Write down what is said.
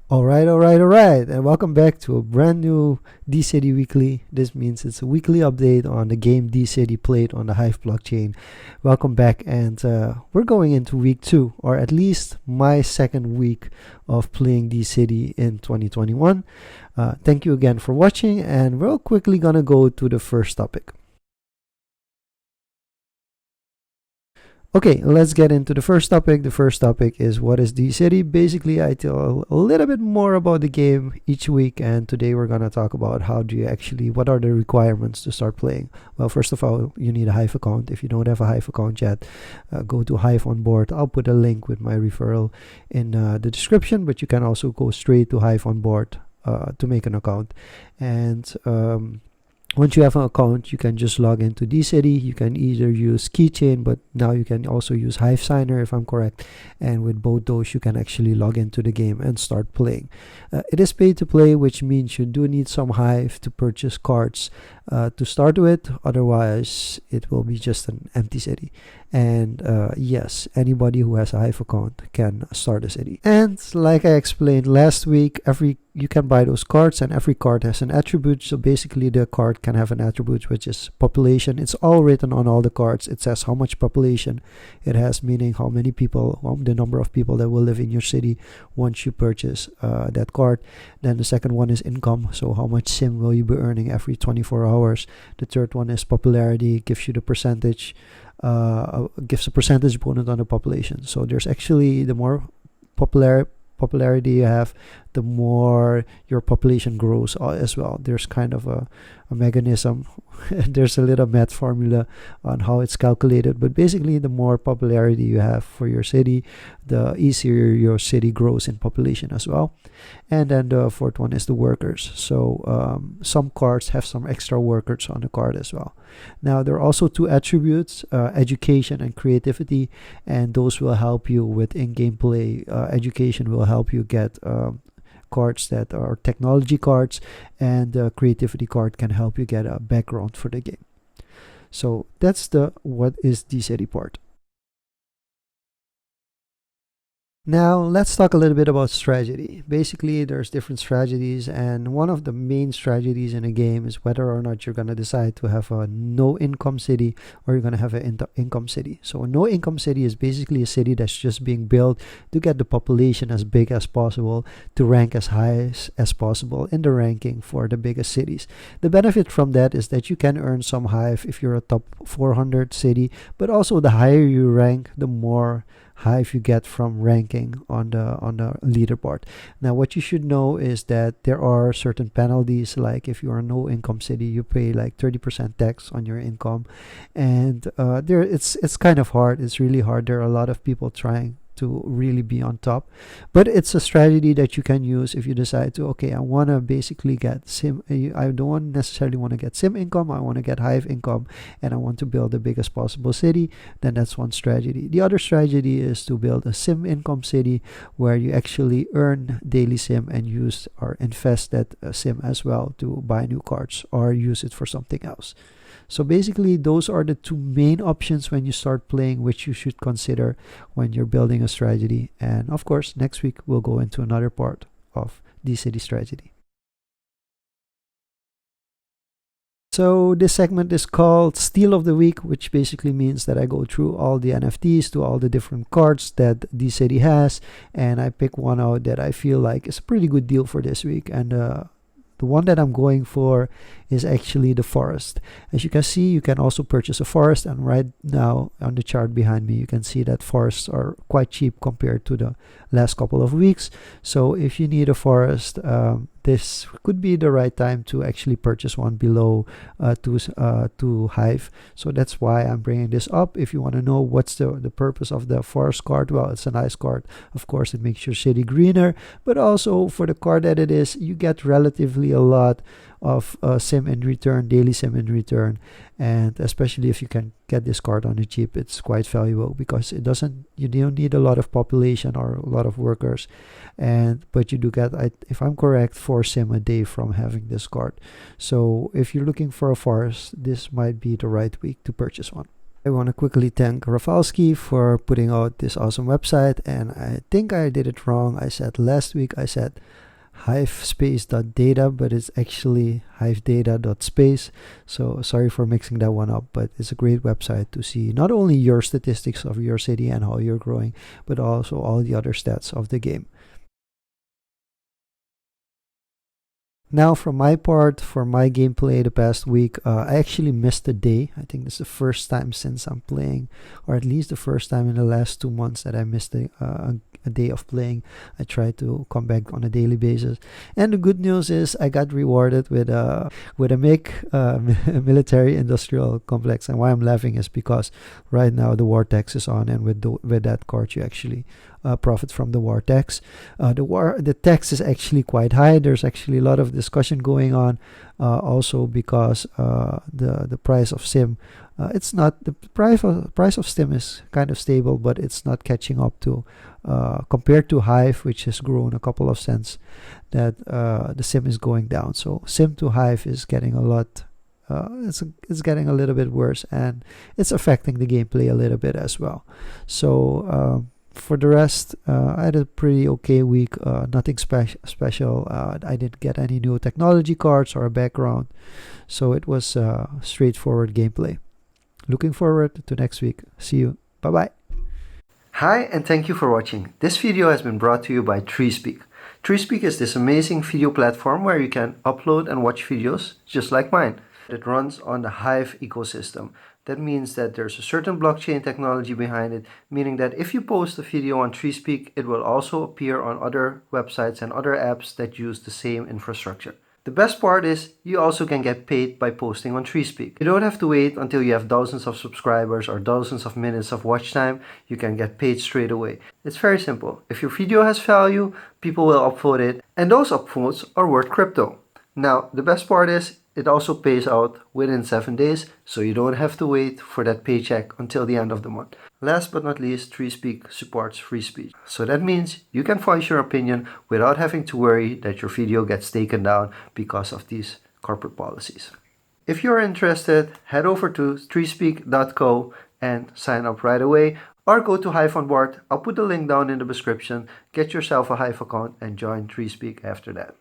All right, and welcome back to a brand new DCity Weekly. This means it's a weekly update on the game DCity played on the Hive blockchain. Welcome back, and we're going into week 2, or at least my second week of playing DCity in 2021. Thank you again for watching, and we're quickly gonna go to the first topic. Okay, let's get into the first topic. The first topic is what is DCity. Basically, I tell a little bit more about the game each week, and today we're gonna talk about what are the requirements to start playing. Well, first of all, you need a Hive account. If you don't have a Hive account yet, go to Hive on board. I'll put a link with my referral in the description, but you can also go straight to Hive on board to make an account. And once you have an account, you can just log into DCity. You can either use Keychain, but now you can also use Hive Signer if I'm correct. And with both those, you can actually log into the game and start playing. It is pay to play, which means you do need some Hive to purchase cards to start with. Otherwise, it will be just an empty city. And yes, anybody who has a Hive account can start a city. And like I explained last week, you can buy those cards, and every card has an attribute. So basically, the card can have an attribute which is population. It's all written on all the cards. It says how much population it has, meaning how many people, the number of people that will live in your city once you purchase that card. Then the second one is income. So how much sim will you be earning every 24 hours? The third one is popularity. It gives you the percentage. Gives a percentage bonus on the population. So there's actually the more popularity you have, the more your population grows as well. There's kind of a mechanism. There's a little math formula on how it's calculated, but basically the more popularity you have for your city, the easier your city grows in population as well. And then the fourth one is the workers. So some cards have some extra workers on the card as well. Now there are also two attributes, education and creativity, and those will help you with in-game play. Education will help you get cards that are technology cards, and the creativity card can help you get a background for the game. So that's the what is DCity part. Now let's talk a little bit about strategy. Basically, there's different strategies, and one of the main strategies in a game is whether or not you're going to decide to have a no income city or you're going to have an income city. So a no income city is basically a city that's just being built to get the population as big as possible, to rank as high as possible in the ranking for the biggest cities. The benefit from that is that you can earn some Hive if you're a top 400 city, but also the higher you rank, the more Hive you get from ranking on the leaderboard. Now what you should know is that there are certain penalties, like if you are a no income city, you pay like 30% tax on your income, and it's kind of hard. It's really hard. There are a lot of people trying to really be on top, but it's a strategy that you can use if you decide to, okay, I want to basically get sim, I don't necessarily want to get sim income, I want to get Hive income, and I want to build the biggest possible city. Then that's one strategy. The other strategy is to build a sim income city where you actually earn daily sim and use or invest that sim as well to buy new cards or use it for something else. So basically, those are the two main options when you start playing, which you should consider when you're building a strategy. And of course, next week we'll go into another part of DCity strategy. So this segment is called Steal of the Week, which basically means that I go through all the NFTs to all the different cards that DCity has, and I pick one out that I feel like is a pretty good deal for this week. And the one that I'm going for is actually the forest. As you can see, you can also purchase a forest, and right now on the chart behind me, you can see that forests are quite cheap compared to the last couple of weeks. So if you need a forest, this could be the right time to actually purchase one below to Hive. So that's why I'm bringing this up. If you want to know what's the purpose of the forest card, well, it's a nice card. Of course, it makes your city greener, but also for the card that it is, you get relatively a lot of sim in return, daily sim in return, and especially if you can get this card on the cheap, it's quite valuable because you don't need a lot of population or a lot of workers, but you do get, if I'm correct, 4 sim a day from having this card. So if you're looking for a forest, this might be the right week to purchase one. I want to quickly thank Rafalski for putting out this awesome website, and I think I did it wrong. I said last week, I said hivespace.data, but it's actually hivedata.space. So sorry for mixing that one up, but it's a great website to see not only your statistics of your city and how you're growing, but also all the other stats of the game. Now, from my part, for my gameplay the past week, I actually missed a day. I think this is the first time since I'm playing, or at least the first time in the last 2 months that I missed a day of playing. I try to come back on a daily basis, and the good news is I got rewarded with a military industrial complex. And why I'm laughing is because right now the war tax is on, and with that card you actually profit from the war tax. The tax is actually quite high. There's actually a lot of discussion going on, also because the price of sim, it's not the price of sim is kind of stable, but it's not catching up to compared to Hive, which has grown a couple of cents. That the sim is going down. So sim to Hive is getting a lot. It's getting a little bit worse, and it's affecting the gameplay a little bit as well. So for the rest, I had a pretty okay week. Nothing special. I didn't get any new technology cards or a background, so it was straightforward gameplay. Looking forward to next week. See you. Bye bye. Hi, and thank you for watching. This video has been brought to you by TreeSpeak. TreeSpeak is this amazing video platform where you can upload and watch videos just like mine. It runs on the Hive ecosystem. That means that there's a certain blockchain technology behind it, meaning that if you post a video on TreeSpeak, it will also appear on other websites and other apps that use the same infrastructure. The best part is you also can get paid by posting on TreeSpeak. You don't have to wait until you have thousands of subscribers or thousands of minutes of watch time. You can get paid straight away. It's very simple. If your video has value, people will upvote it, and those upvotes are worth crypto. Now, the best part is it also pays out within 7 days, so you don't have to wait for that paycheck until the end of the month. Last but not least, TreeSpeak supports free speech. So that means you can voice your opinion without having to worry that your video gets taken down because of these corporate policies. If you're interested, head over to treespeak.co and sign up right away, or go to Hive on board. I'll put the link down in the description. Get yourself a Hive account and join TreeSpeak after that.